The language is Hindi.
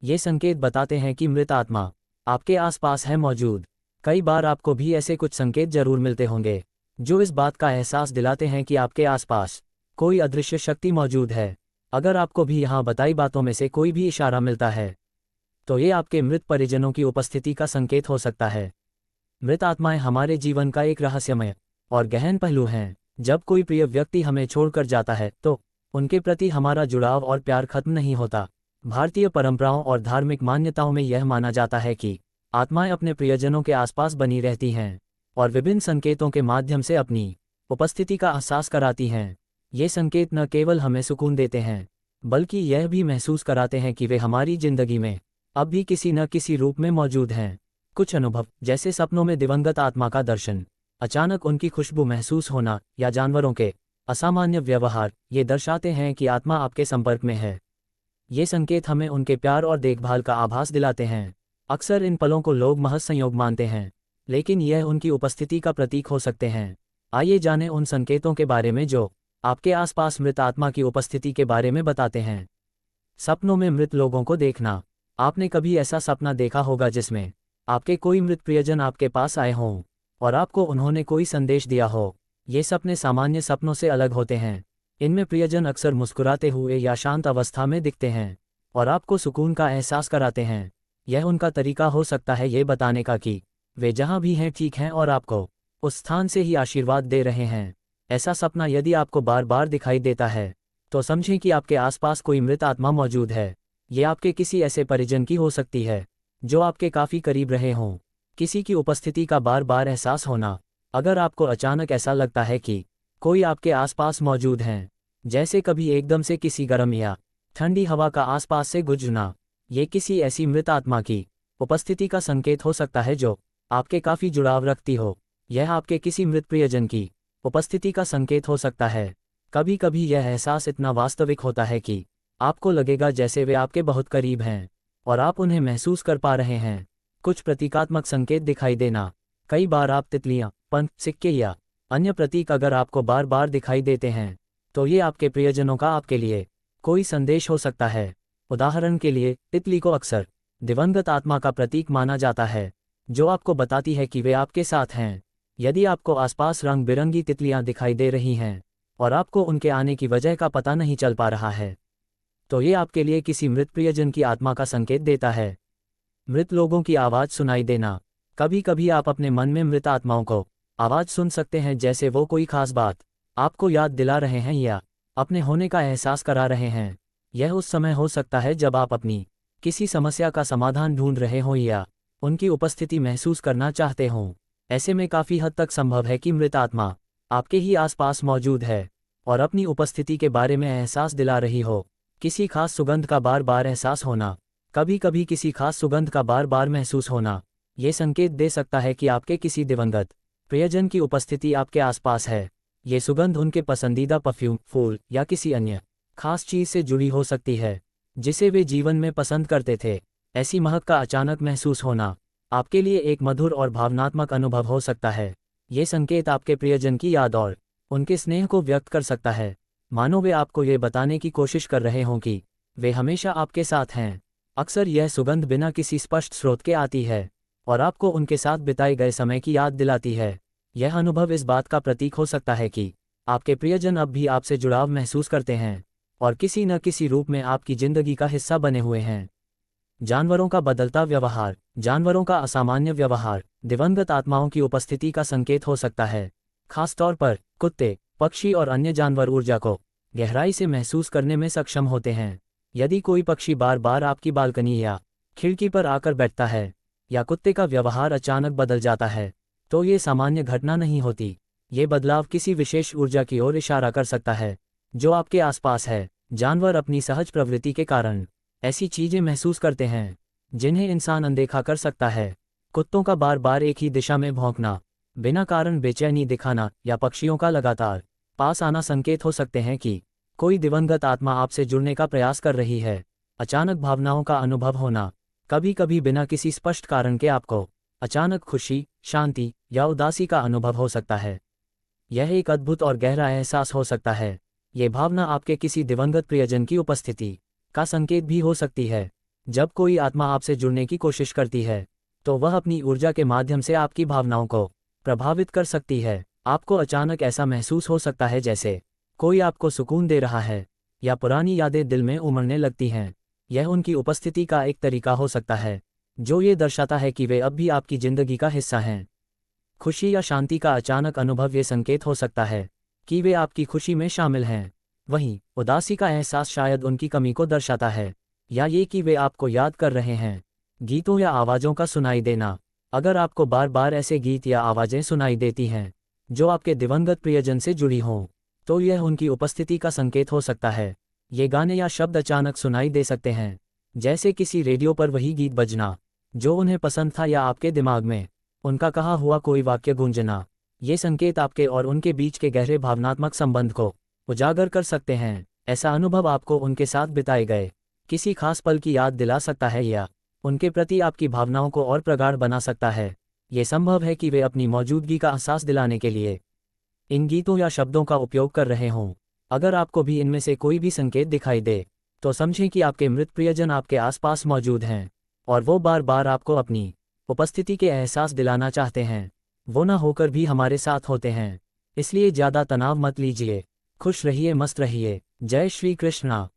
ये संकेत बताते हैं कि मृत आत्मा आपके आसपास है मौजूद। कई बार आपको भी ऐसे कुछ संकेत जरूर मिलते होंगे जो इस बात का एहसास दिलाते हैं कि आपके आसपास कोई अदृश्य शक्ति मौजूद है। अगर आपको भी यहाँ बताई बातों में से कोई भी इशारा मिलता है तो ये आपके मृत परिजनों की उपस्थिति का संकेत हो सकता है। मृत आत्माएं हमारे जीवन का एक रहस्यमय और गहन पहलू हैं। जब कोई प्रिय व्यक्ति हमें छोड़कर जाता है तो उनके प्रति हमारा जुड़ाव और प्यार खत्म नहीं होता। भारतीय परंपराओं और धार्मिक मान्यताओं में यह माना जाता है कि आत्माएं अपने प्रियजनों के आसपास बनी रहती हैं और विभिन्न संकेतों के माध्यम से अपनी उपस्थिति का एहसास कराती हैं। ये संकेत न केवल हमें सुकून देते हैं बल्कि यह भी महसूस कराते हैं कि वे हमारी जिंदगी में अब भी किसी न किसी रूप में मौजूद हैं। कुछ अनुभव, जैसे सपनों में दिवंगत आत्मा का दर्शन, अचानक उनकी खुशबू महसूस होना या जानवरों के असामान्य व्यवहार, ये दर्शाते हैं कि आत्मा आपके संपर्क में है। ये संकेत हमें उनके प्यार और देखभाल का आभास दिलाते हैं। अक्सर इन पलों को लोग महज संयोग मानते हैं, लेकिन यह उनकी उपस्थिति का प्रतीक हो सकते हैं। आइए जानें उन संकेतों के बारे में जो आपके आसपास मृत आत्मा की उपस्थिति के बारे में बताते हैं। सपनों में मृत लोगों को देखना। आपने कभी ऐसा सपना देखा होगा जिसमें आपके कोई मृत प्रियजन आपके पास आए हों और आपको उन्होंने कोई संदेश दिया हो। ये सपने सामान्य सपनों से अलग होते हैं। इनमें प्रियजन अक्सर मुस्कुराते हुए या शांत अवस्था में दिखते हैं और आपको सुकून का एहसास कराते हैं। यह उनका तरीका हो सकता है ये बताने का कि वे जहां भी हैं ठीक हैं और आपको उस स्थान से ही आशीर्वाद दे रहे हैं। ऐसा सपना यदि आपको बार बार दिखाई देता है तो समझें कि आपके आसपास कोई मृत आत्मा मौजूद है। ये आपके किसी ऐसे परिजन की हो सकती है जो आपके काफ़ी करीब रहे हों। किसी की उपस्थिति का बार बार एहसास होना। अगर आपको अचानक ऐसा लगता है कि कोई आपके आसपास मौजूद हैं, जैसे कभी एकदम से किसी गर्म या ठंडी हवा का आसपास से गुजरना, ये किसी ऐसी मृत आत्मा की उपस्थिति का संकेत हो सकता है जो आपके काफ़ी जुड़ाव रखती हो। यह आपके किसी मृत प्रियजन की उपस्थिति का संकेत हो सकता है। कभी कभी यह एहसास इतना वास्तविक होता है कि आपको लगेगा जैसे वे आपके बहुत करीब हैं और आप उन्हें महसूस कर पा रहे हैं। कुछ प्रतीकात्मक संकेत दिखाई देना। कई बार आप तितलियां, पंख, सिक्के या अन्य प्रतीक अगर आपको बार बार दिखाई देते हैं तो ये आपके प्रियजनों का आपके लिए कोई संदेश हो सकता है। उदाहरण के लिए, तितली को अक्सर दिवंगत आत्मा का प्रतीक माना जाता है जो आपको बताती है कि वे आपके साथ हैं। यदि आपको आसपास रंग बिरंगी तितलियां दिखाई दे रही हैं और आपको उनके आने की वजह का पता नहीं चल पा रहा है तो ये आपके लिए किसी मृत प्रियजन की आत्मा का संकेत देता है। मृत लोगों की आवाज़ सुनाई देना। कभी कभी आप अपने मन में मृत आत्माओं को आवाज़ सुन सकते हैं, जैसे वो कोई खास बात आपको याद दिला रहे हैं या अपने होने का एहसास करा रहे हैं। यह उस समय हो सकता है जब आप अपनी किसी समस्या का समाधान ढूंढ रहे हों या उनकी उपस्थिति महसूस करना चाहते हों। ऐसे में काफ़ी हद तक संभव है कि मृत आत्मा आपके ही आसपास मौजूद है और अपनी उपस्थिति के बारे में एहसास दिला रही हो। किसी खास सुगंध का बार बार एहसास होना। कभी कभी किसी खास सुगंध का बार बार महसूस होना ये संकेत दे सकता है कि आपके किसी दिवंगत प्रियजन की उपस्थिति आपके आसपास है। ये सुगंध उनके पसंदीदा परफ्यूम, फूल या किसी अन्य खास चीज़ से जुड़ी हो सकती है जिसे वे जीवन में पसंद करते थे। ऐसी महक का अचानक महसूस होना आपके लिए एक मधुर और भावनात्मक अनुभव हो सकता है। ये संकेत आपके प्रियजन की याद और उनके स्नेह को व्यक्त कर सकता है, मानो वे आपको ये बताने की कोशिश कर रहे हों कि वे हमेशा आपके साथ हैं। अक्सर यह सुगंध बिना किसी स्पष्ट स्रोत के आती है और आपको उनके साथ बिताए गए समय की याद दिलाती है। यह अनुभव इस बात का प्रतीक हो सकता है कि आपके प्रियजन अब भी आपसे जुड़ाव महसूस करते हैं और किसी न किसी रूप में आपकी जिंदगी का हिस्सा बने हुए हैं। जानवरों का बदलता व्यवहार। जानवरों का असामान्य व्यवहार दिवंगत आत्माओं की उपस्थिति का संकेत हो सकता है। खासतौर पर कुत्ते, पक्षी और अन्य जानवर ऊर्जा को गहराई से महसूस करने में सक्षम होते हैं। यदि कोई पक्षी बार बार आपकी बालकनी या खिड़की पर आकर बैठता है या कुत्ते का व्यवहार अचानक बदल जाता है तो ये सामान्य घटना नहीं होती। ये बदलाव किसी विशेष ऊर्जा की ओर इशारा कर सकता है जो आपके आसपास है। जानवर अपनी सहज प्रवृत्ति के कारण ऐसी चीजें महसूस करते हैं जिन्हें इंसान अनदेखा कर सकता है। कुत्तों का बार बार एक ही दिशा में भौंकना, बिना कारण बेचैनी दिखाना या पक्षियों का लगातार पास आना संकेत हो सकते हैं कि कोई दिवंगत आत्मा आपसे जुड़ने का प्रयास कर रही है। अचानक भावनाओं का अनुभव होना। कभी कभी बिना किसी स्पष्ट कारण के आपको अचानक खुशी, शांति या उदासी का अनुभव हो सकता है। यह एक अद्भुत और गहरा एहसास हो सकता है। ये भावना आपके किसी दिवंगत प्रियजन की उपस्थिति का संकेत भी हो सकती है जब कोई आत्मा आपसे जुड़ने की कोशिश करती है तो वह अपनी ऊर्जा के माध्यम से आपकी भावनाओं को प्रभावित कर सकती है। आपको अचानक ऐसा महसूस हो सकता है जैसे कोई आपको सुकून दे रहा है, या पुरानी यादें दिल में उमड़ने लगती हैं। यह उनकी उपस्थिति का एक तरीका हो सकता है जो ये दर्शाता है कि वे अब भी आपकी जिंदगी का हिस्सा हैं। खुशी या शांति का अचानक अनुभव ये संकेत हो सकता है कि वे आपकी खुशी में शामिल हैं। वहीं उदासी का एहसास शायद उनकी कमी को दर्शाता है, या ये कि वे आपको याद कर रहे हैं। गीतों या आवाज़ों का सुनाई देना। अगर आपको बार बार ऐसे गीत या आवाज़ें सुनाई देती हैं जो आपके दिवंगत प्रियजन से जुड़ी हों, तो यह उनकी उपस्थिति का संकेत हो सकता है। ये गाने या शब्द अचानक सुनाई दे सकते हैं, जैसे किसी रेडियो पर वही गीत बजना जो उन्हें पसंद था, या आपके दिमाग में उनका कहा हुआ कोई वाक्य गूंजना। ये संकेत आपके और उनके बीच के गहरे भावनात्मक संबंध को उजागर कर सकते हैं। ऐसा अनुभव आपको उनके साथ बिताए गए किसी खास पल की याद दिला सकता है, या उनके प्रति आपकी भावनाओं को और प्रगाढ़ बना सकता है। ये संभव है कि वे अपनी मौजूदगी का एहसास दिलाने के लिए इन गीतों या शब्दों का उपयोग कर रहे हों। अगर आपको भी इनमें से कोई भी संकेत दिखाई दे तो समझें कि आपके मृत प्रियजन आपके आसपास मौजूद हैं और वो बार बार आपको अपनी उपस्थिति के एहसास दिलाना चाहते हैं। वो ना होकर भी हमारे साथ होते हैं, इसलिए ज़्यादा तनाव मत लीजिए। खुश रहिए, मस्त रहिए। जय श्री कृष्णा।